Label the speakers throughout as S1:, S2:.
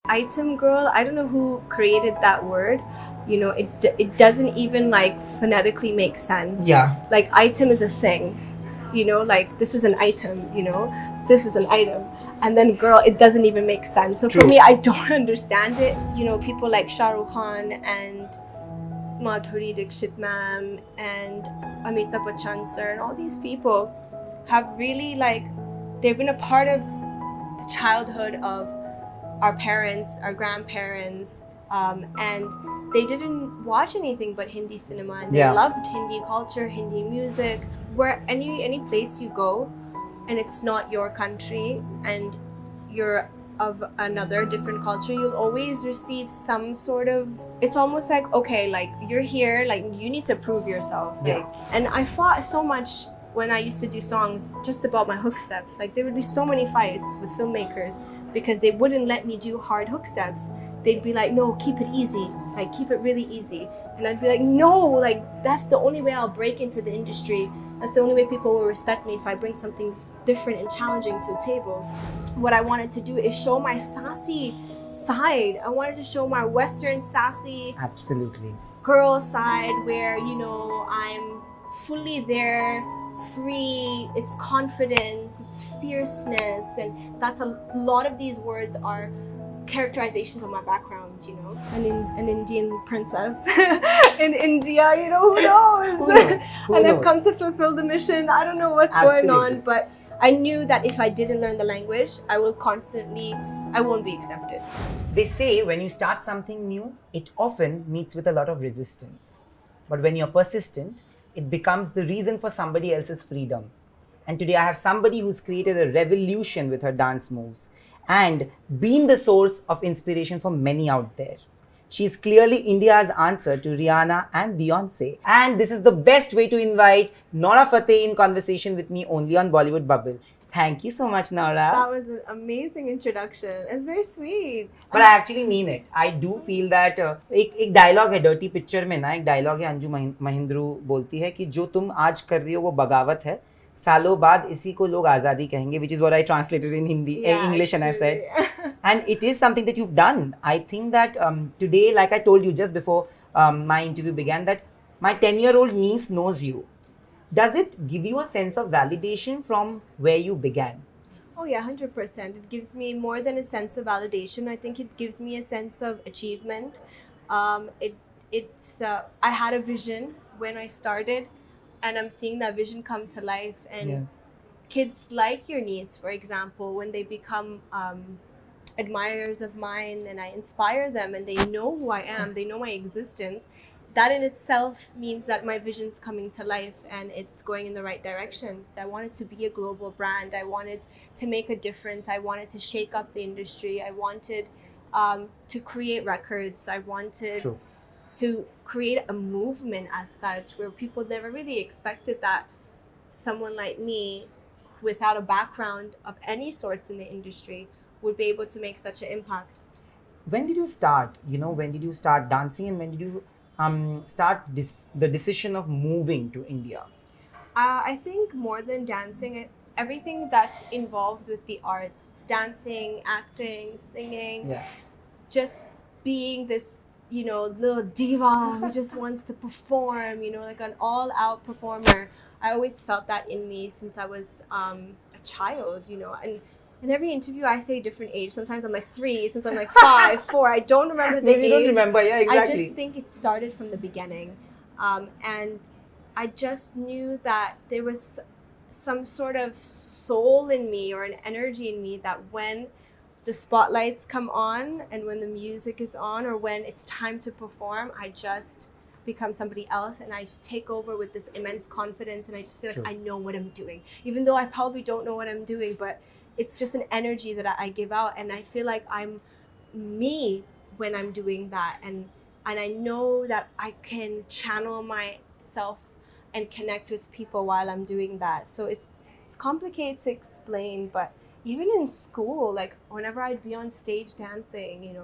S1: Item girl, I don't know who created that word. It doesn't even like phonetically make sense.
S2: Yeah.
S1: Like item is a thing. Like this is an item, this is an item. And then girl, it doesn't even make sense. So
S2: True.
S1: for me, I don't understand it. People like Shah Rukh Khan and Madhuri Dixit ma'am and Amitabh Bachchan sir and all these people have really they've been a part of the childhood of our parents, our grandparents, and they didn't watch anything but Hindi cinema, and they loved Hindi culture, Hindi music. Where any place you go, and it's not your country, and you're of another different culture, you'll always receive some sort of. It's almost like, okay, like you're here, like you need to prove yourself. And I fought so much when I used to do songs just about my hook steps. Like there would be so many fights with filmmakers because they wouldn't let me do hard hook steps. They'd be like, no, keep it easy, like keep it really easy. And I'd be like, no, like that's the only way I'll break into the industry. That's the only way people will respect me, if I bring something different and challenging to the table. What I wanted to do is show my sassy side. I wanted to show my Western sassy
S2: Absolutely.
S1: girl side where, I'm fully there, free, it's confidence, it's fierceness, and that's a lot of these words are characterizations of my background, an Indian princess in India, who knows? And I've come to fulfill the mission. I don't know what's going on, but I knew that if I didn't learn the language, I won't be accepted.
S2: They say when you start something new, it often meets with a lot of resistance. But when you're persistent, it becomes the reason for somebody else's freedom. And today I have somebody who's created a revolution with her dance moves and been the source of inspiration for many out there. She's clearly India's answer to Rihanna and Beyonce. And this is the best way to invite Nora Fatehe in conversation with me only on Bollywood Bubble. Thank you so much, Nora.
S1: That was an amazing introduction. It's very sweet.
S2: But I actually mean it. I do feel that एक dialogue है Dirty Picture में ना, एक dialogue है अंजू महिंद्रू बोलती है कि जो तुम आज कर रही हो वो बगावत है, सालों बाद इसी को लोग आज़ादी कहेंगे, which is what I translated in Hindi, English, and I said. And it is something that you've done. I think that today, like I told you just before my interview began, that my 10-year-old niece knows you. Does it give you a sense of validation from where you began?
S1: Oh yeah, 100%. It gives me more than a sense of validation. I think it gives me a sense of achievement. I had a vision when I started, and I'm seeing that vision come to life. And kids like your niece, for example, when they become admirers of mine and I inspire them and they know who I am, they know my existence, that in itself means that my vision's coming to life and it's going in the right direction. I wanted to be a global brand. I wanted to make a difference. I wanted to shake up the industry. I wanted to create records. I wanted to create a movement as such where people never really expected that someone like me without a background of any sorts in the industry would be able to make such an impact.
S2: When did you start? When did you start dancing, and when did you start the decision of moving to India?
S1: I think more than dancing, everything that's involved with the arts, dancing, acting, singing, just being this, little diva who just wants to perform, like an all-out performer. I always felt that in me since I was a child, and in every interview, I say a different age. Sometimes I'm like 3, sometimes I'm like 5, 4. I don't remember the age.
S2: You don't remember, yeah, exactly.
S1: I just think it started from the beginning. And I just knew that there was some sort of soul in me or an energy in me that when the spotlights come on and when the music is on or when it's time to perform, I just become somebody else and I just take over with this immense confidence and I just feel like I know what I'm doing. Even though I probably don't know what I'm doing, but it's just an energy that I give out, and I feel like I'm me when I'm doing that, and I know that I can channel myself and connect with people while I'm doing that. So it's complicated to explain, but even in school, like whenever I'd be on stage dancing,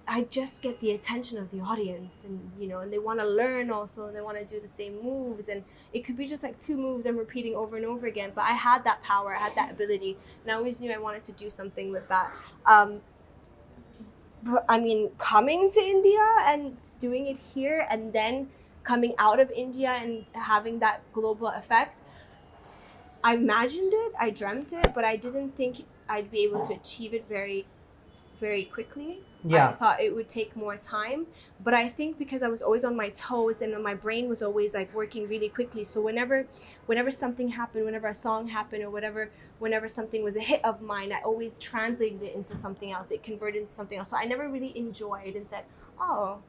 S1: I just get the attention of the audience, and and they want to learn also, and they want to do the same moves, and it could be just like 2 moves I'm repeating over and over again, but I had that power, I had that ability, and I always knew I wanted to do something with that. But I mean, coming to India and doing it here, and then coming out of India and having that global effect, I imagined it, I dreamt it, but I didn't think I'd be able to achieve it very, very quickly.
S2: Yeah.
S1: I thought it would take more time, but I think because I was always on my toes and my brain was always like working really quickly. So whenever something happened, whenever a song happened, or whenever something was a hit of mine, I always translated it into something else. It converted into something else. So I never really enjoyed and said, oh,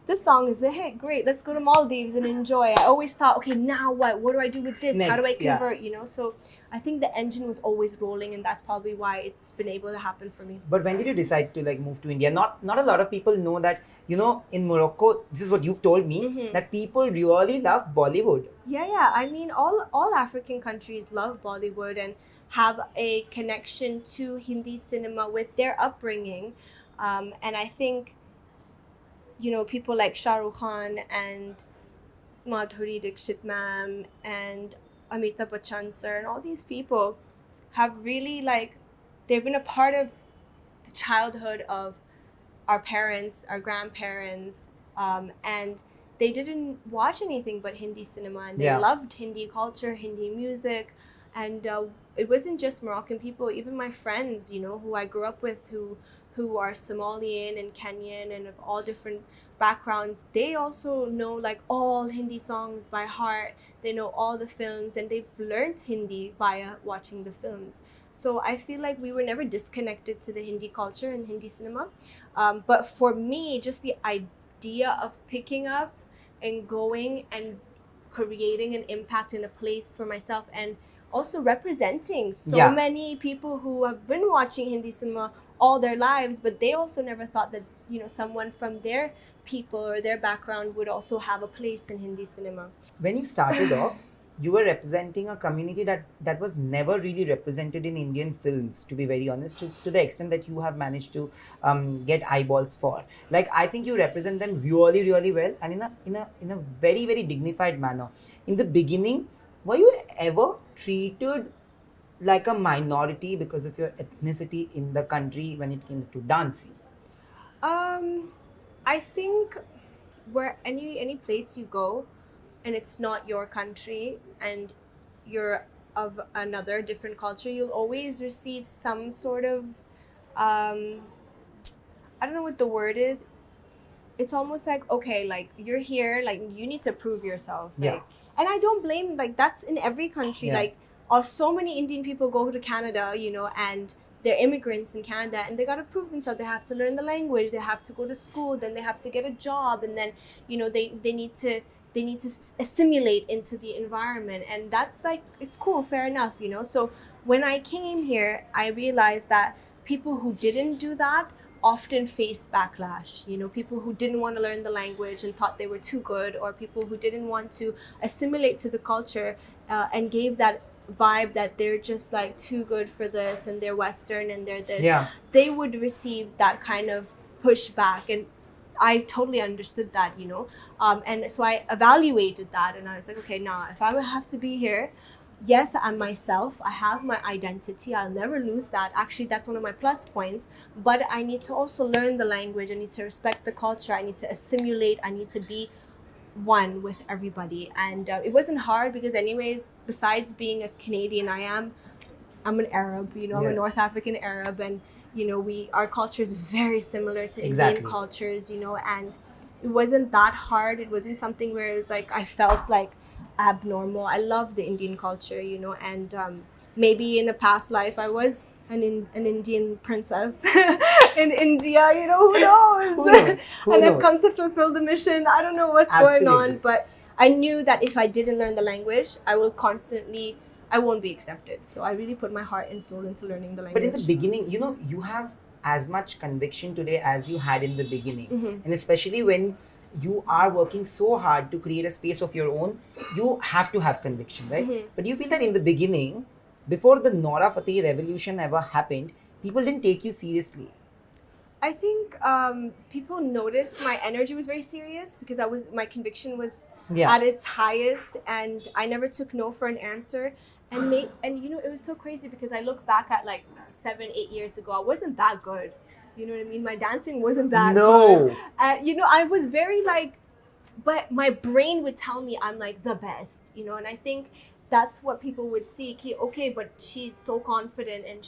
S1: this song is a hit. Great, let's go to Maldives and enjoy. I always thought, okay, now what? What do I do with this? How do I
S2: Next, yeah.
S1: convert? You know, so I think the engine was always rolling, and that's probably why it's been able to happen for me.
S2: But when did you decide to like move to India? Not a lot of people know that, you know, in Morocco, this is what you've told me, that people really love Bollywood.
S1: Yeah. I mean, all African countries love Bollywood and have a connection to Hindi cinema with their upbringing. And I think, you know, people like Shah Rukh Khan and Madhuri Dixit ma'am and Amitabh Bachchan sir and all these people have really like, they've been a part of the childhood of our parents, our grandparents, and they didn't watch anything but Hindi cinema, and they loved Hindi culture, Hindi music, and it wasn't just Moroccan people, even my friends, you know, who I grew up with, who are Somalian and Kenyan and of all different backgrounds, they also know like all Hindi songs by heart. They know all the films, and they've learned Hindi via watching the films. So I feel like we were never disconnected to the Hindi culture and Hindi cinema. But for me, just the idea of picking up and going and creating an impact in a place for myself, and also representing so many people who have been watching Hindi cinema all their lives, but they also never thought that, you know, someone from their people or their background would also have a place in Hindi cinema.
S2: When you started off, you were representing a community that was never really represented in Indian films, to be very honest, to the extent that you have managed to get eyeballs for. Like, I think you represent them really, really well, and in a very, very dignified manner. In the beginning, were you ever treated like a minority because of your ethnicity in the country when it came to dancing?
S1: I think where any place you go and it's not your country and you're of another different culture, you'll always receive some sort of I don't know what the word is. It's almost like, okay, like you're here, like you need to prove yourself. Like, and I don't blame, like that's in every country. Like so many Indian people go to Canada, you know, and they're immigrants in Canada, and they got to prove themselves. They have to learn the language, they have to go to school, then they have to get a job, and then, you know, they need to assimilate into the environment. And that's like, it's cool, fair enough, you know. So when I came here, I realized that people who didn't do that often face backlash. You know, people who didn't want to learn the language and thought they were too good, or people who didn't want to assimilate to the culture and gave that vibe that they're just like too good for this and they're Western and they're this. They would receive that kind of pushback, and I totally understood that, you know. And so I evaluated that, and I was like, okay, nah, if I have to be here, yes, I'm myself. I have my identity. I'll never lose that. Actually, that's one of my plus points. But I need to also learn the language. I need to respect the culture. I need to assimilate. I need to be one with everybody. And it wasn't hard because anyways, besides being a Canadian, I'm an Arab, you know. I'm a North African Arab, and you know, our culture is very similar to Indian cultures, you know, and it wasn't that hard. It wasn't something where it was like I felt like abnormal. I love the Indian culture, you know, and maybe in a past life I was an Indian princess in India, you know, who knows? And I've come to fulfill the mission. I don't know what's going on, but I knew that if I didn't learn the language, I won't be accepted. So I really put my heart and soul into learning the language.
S2: But in the beginning, you know, you have as much conviction today as you had in the beginning. And especially when you are working so hard to create a space of your own, you have to have conviction, right? But you feel that in the beginning, before the Nora Fatehe revolution ever happened, people didn't take you seriously.
S1: I think people noticed my energy was very serious because my conviction was at its highest, and I never took no for an answer. And you know, it was so crazy because I look back at like 7-8 years ago, I wasn't that good. You know what I mean? My dancing wasn't that
S2: No.
S1: good. I was very like, but my brain would tell me I'm like the best, and I think that's what people would see. Okay, but she's so confident, and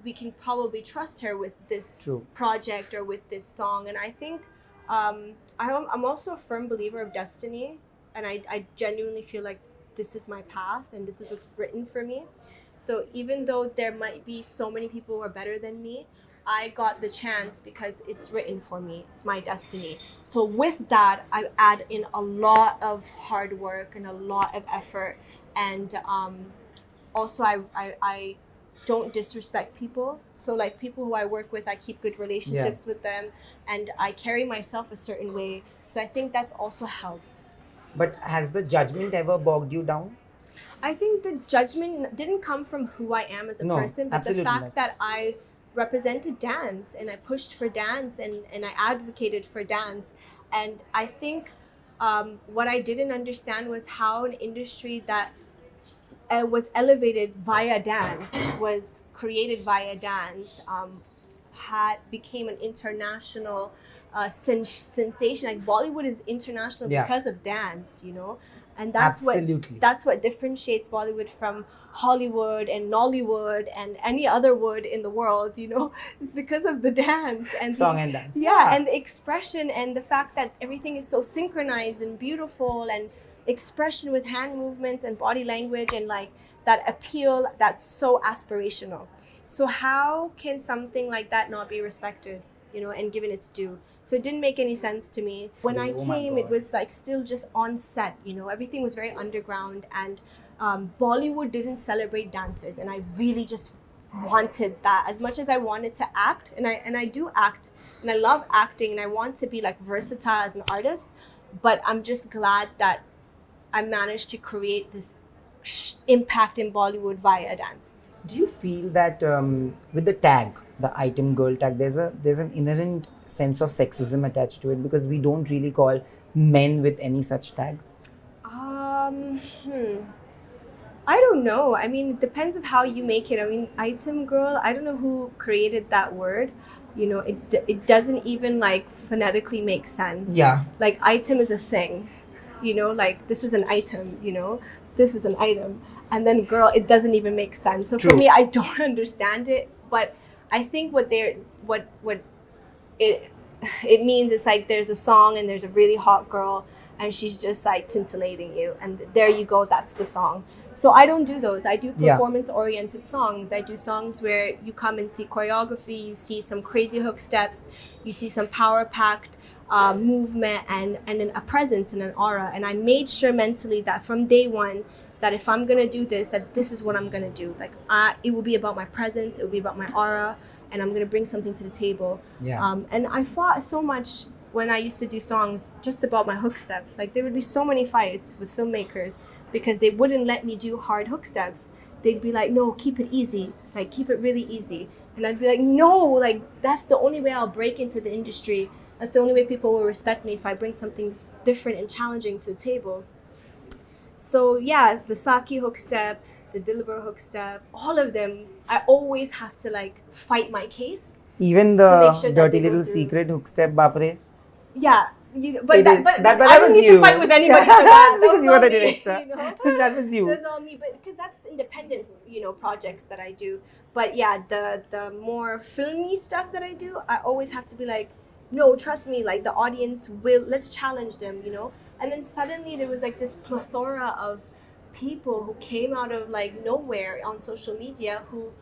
S1: we can probably trust her with this
S2: True.
S1: project or with this song. And I think I'm also a firm believer of destiny, and I genuinely feel like this is my path and this is what's written for me. So even though there might be so many people who are better than me, I got the chance because it's written for me. It's my destiny. So with that, I add in a lot of hard work and a lot of effort. And also, I don't disrespect people. So like people who I work with, I keep good relationships with them. And I carry myself a certain way. So I think that's also helped.
S2: But has the judgment ever bogged you down?
S1: I think the judgment didn't come from who I am as a person, but the fact that I represented dance and I pushed for dance and I advocated for dance. And I think what I didn't understand was how an industry that was elevated via dance, was created via dance, became an international sensation. Like Bollywood is international because of dance, and that's what differentiates Bollywood from Hollywood and Nollywood and any other wood in the world. It's because of the dance and
S2: song and dance.
S1: And the expression and the fact that everything is so synchronized and beautiful, and expression with hand movements and body language, and like that appeal that's so aspirational. So how can something like that not be respected, and given its due? So it didn't make any sense to me. When I came, it was like still just on set, everything was very underground, and Bollywood didn't celebrate dancers, and I really just wanted that. As much as I wanted to act, and I do act, and I love acting, and I want to be like versatile as an artist, but I'm just glad that I managed to create this impact in Bollywood via dance.
S2: Do you feel that with the tag, the item girl tag, there's an inherent sense of sexism attached to it, because we don't really call men with any such tags?
S1: I don't know. I mean, it depends of how you make it. I mean, item girl, I don't know who created that word. It doesn't even like phonetically make sense.
S2: Yeah.
S1: Like item is a thing, like this is an item, this is an item. And then girl, it doesn't even make sense. So for me, I don't understand it. But I think what it means is like there's a song and there's a really hot girl and she's just like tintillating you, and there you go, that's the song. So I don't do those. I do performance-oriented songs. I do songs where you come and see choreography, you see some crazy hook steps, you see some power-packed movement and a presence and an aura. And I made sure mentally that from day one, that if I'm going to do this, that this is what I'm going to do. Like it will be about my presence, it will be about my aura, and I'm going to bring something to the table. And I fought so much when I used to do songs just about my hook steps. Like there would be so many fights with filmmakers because they wouldn't let me do hard hook steps. They'd be like, no, keep it easy, like keep it really easy. And I'd be like, no, like that's the only way I'll break into the industry. That's the only way people will respect me, if I bring something different and challenging to the table. So yeah, the Saki hook step, the Dilbar hook step, all of them, I always have to like fight my case.
S2: Even the dirty little secret hook step, bapre.
S1: Yeah, but I don't need to fight with anybody for that.
S2: Because you were the director. That was you.
S1: That's all me, but because that's the independent, projects that I do. But yeah, the more filmy stuff that I do, I always have to be like, no, trust me, like the audience let's challenge them, And then suddenly there was like this plethora of people who came out of like nowhere on social media who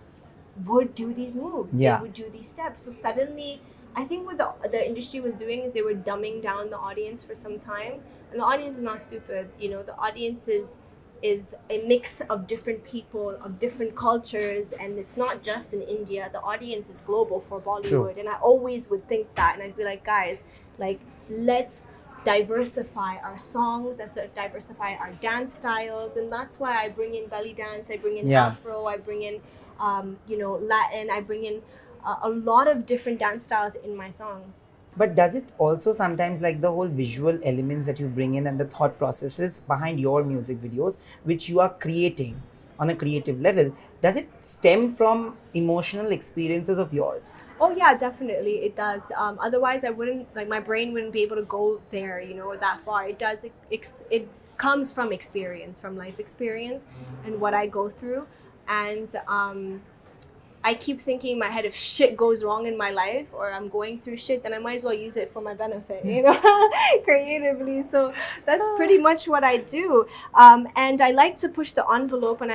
S1: would do these moves. They would do these steps. So suddenly, I think what the industry was doing is they were dumbing down the audience for some time. And the audience is not stupid. The audience is a mix of different people, of different cultures, and it's not just in India. The audience is global for Bollywood. And I always would think that, and I'd be like, guys, like let's diversify our songs, let's diversify our dance styles. And that's why I bring in belly dance, I bring in Afro, I bring in Latin, I bring in a lot of different dance styles in my songs.
S2: But does it also sometimes, like the whole visual elements that you bring in and the thought processes behind your music videos, which you are creating, on a creative level, does it stem from emotional experiences of yours?
S1: Oh yeah, definitely it does. Otherwise, I wouldn't my brain wouldn't be able to go there, that far. It does. It comes from experience, from life experience, and what I go through, and I keep thinking in my head, if shit goes wrong in my life or I'm going through shit, then I might as well use it for my benefit, creatively. So that's pretty much what I do. And I like to push the envelope, and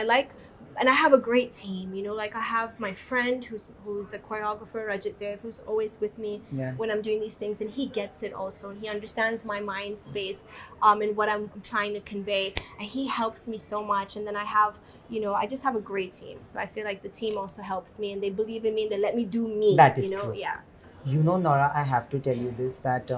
S1: I have a great team, like I have my friend who's a choreographer, Rajit Dev, who's always with me when I'm doing these things, and he gets it also, and he understands my mind space and what I'm trying to convey, and he helps me so much. And then I have, I just have a great team, so I feel like the team also helps me, and they believe in me, and they let me do me.
S2: That is true.
S1: Yeah.
S2: Nora, I have to tell you this, that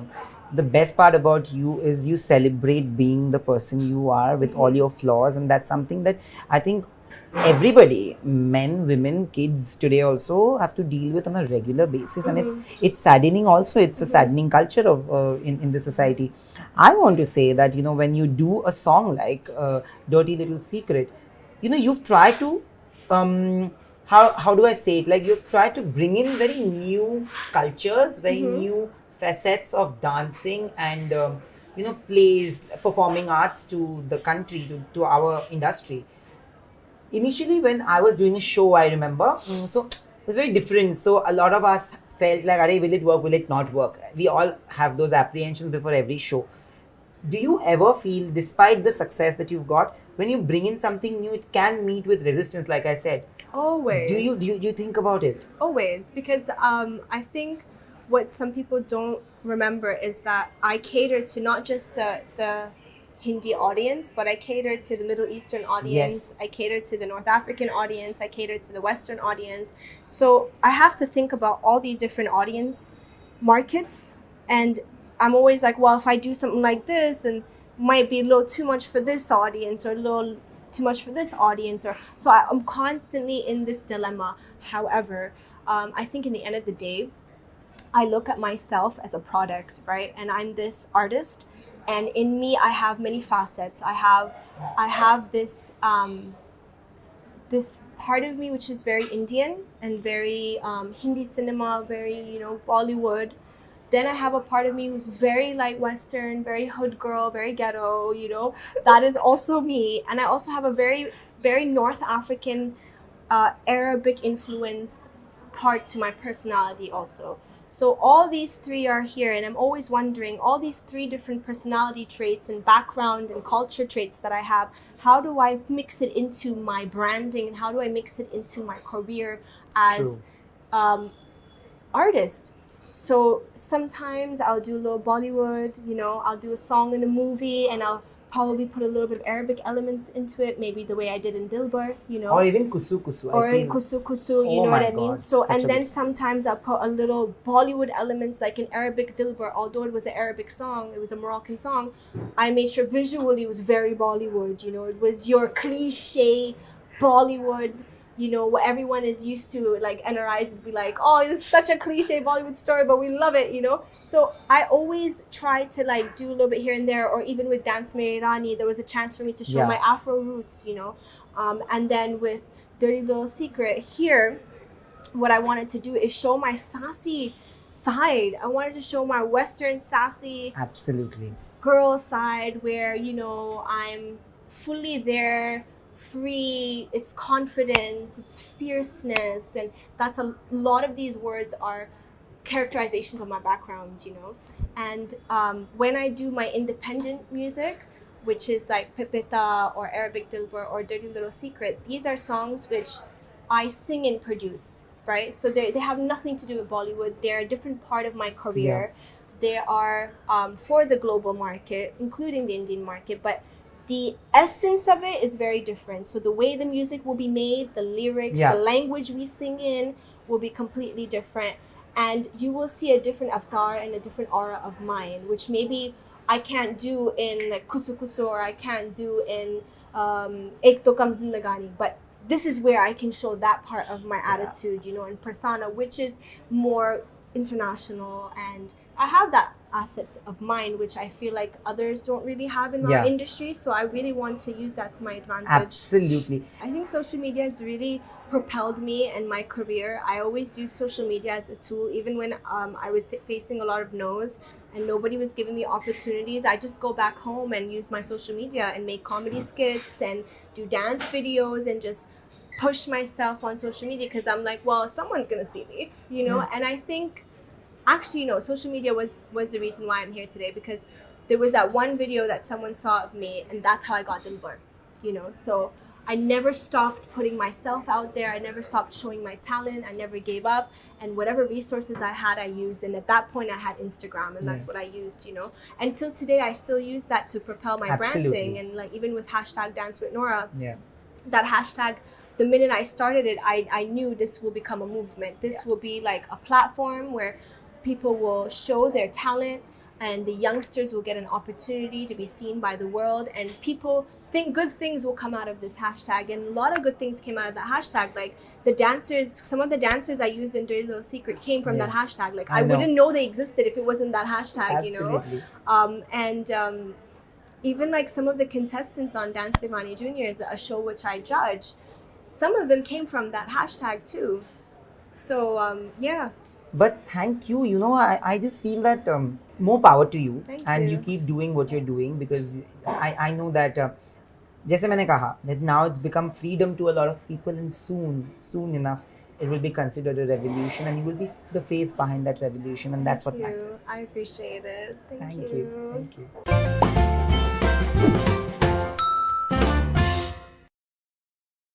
S2: the best part about you is you celebrate being the person you are with all your flaws, and that's something that I think everybody, men, women, kids today also have to deal with on a regular basis, and it's saddening also. It's a saddening culture of in the society. I want to say that when you do a song like Dirty Little Secret, you've tried to how do I say it, like you've tried to bring in very new cultures, very new facets of dancing and plays, performing arts to the country, to our industry. Initially, when I was doing a show, I remember, so it was very different. So a lot of us felt like, will it work, will it not work? We all have those apprehensions before every show. Do you ever feel, despite the success that you've got, when you bring in something new, it can meet with resistance, like I said?
S1: Always.
S2: Do you think about it?
S1: Always, because I think what some people don't remember is that I cater to not just the Hindi audience, but I cater to the Middle Eastern audience.
S2: Yes.
S1: I cater to the North African audience. I cater to the Western audience. So I have to think about all these different audience markets, and I'm always like, well, if I do something like this, then it might be a little too much for this audience, or a little too much for this audience, or so I'm constantly in this dilemma. However, I think in the end of the day, I look at myself as a product, right? And I'm this artist, and in me, I have many facets. I have this this part of me which is very Indian and very Hindi cinema, very Bollywood. Then I have a part of me who's very like Western, very hood girl, very ghetto. That is also me. And I also have a very, very North African, Arabic influenced part to my personality also. So all these three are here, and I'm always wondering, all these three different personality traits and background and culture traits that I have, how do I mix it into my branding, and how do I mix it into my career as artist? So sometimes I'll do a little Bollywood, I'll do a song in a movie, and I'll probably put a little bit of Arabic elements into it, maybe the way I did in Dilbar,
S2: Or even Kusu Kusu.
S1: Or in Kusu Kusu, you know what I mean? So, and then sometimes I'll put a little Bollywood elements, like in Arabic Dilbar, although it was an Arabic song, it was a Moroccan song, I made sure visually it was very Bollywood, it was your cliche Bollywood, what everyone is used to, like NRIs would be like, oh, it's such a cliche Bollywood story, but we love it, So I always try to like do a little bit here and there, or even with Dance Mere Rani, there was a chance for me to show my Afro roots, and then with Dirty Little Secret here, what I wanted to do is show my sassy side. I wanted to show my Western sassy girl side, where I'm fully there, free, it's confidence, it's fierceness, and that's a lot of these words are characterizations of my background, and when I do my independent music, which is like Pipita or Arabic Dilbar or Dirty Little Secret, these are songs which I sing and produce, right? So they have nothing to do with Bollywood. They're a different part of my career. They are for the global market, including the Indian market, but the essence of it is very different. So the way the music will be made, the lyrics, the language we sing in will be completely different. And you will see a different avatar and a different aura of mine, which maybe I can't do in like Kusu Kusu, or I can't do in Ek To Kam Zindagani. But this is where I can show that part of my attitude, and persona, which is more international. And I have that asset of mine, which I feel like others don't really have in my
S2: Yeah.
S1: industry. So I really want to use that to my advantage.
S2: Absolutely.
S1: I think social media has really propelled me and my career. I always use social media as a tool, even when I was facing a lot of no's and nobody was giving me opportunities. I just go back home and use my social media and make comedy skits and do dance videos and just push myself on social media because I'm like, well, someone's gonna see me, you know. And I think actually, social media was the reason why I'm here today, because there was that one video that someone saw of me, and that's how I got them booked, So I never stopped putting myself out there. I never stopped showing my talent. I never gave up. And whatever resources I had, I used. And at that point, I had Instagram, and that's what I used, Until today, I still use that to propel my branding. And like even with hashtag Dance with Nora, that hashtag, the minute I started it, I knew this will become a movement. This will be like a platform where people will show their talent, and the youngsters will get an opportunity to be seen by the world, and people think good things will come out of this hashtag. And a lot of good things came out of that hashtag. Like some of the dancers I used in Dirty Little Secret came from that hashtag. Like I wouldn't know they existed if it wasn't that hashtag.
S2: Absolutely.
S1: Even like some of the contestants on Dance Devani Juniors, a show which I judge, some of them came from that hashtag too. So yeah.
S2: But thank you. I just feel that more power to you.
S1: Thank
S2: you keep doing what you're doing, because I know that जैसे मैंने कहा, that now it's become freedom to a lot of people, and soon enough it will be considered a revolution, and you will be the face behind that revolution, and that's what matters.
S1: I appreciate it. Thank
S2: you. Thank you.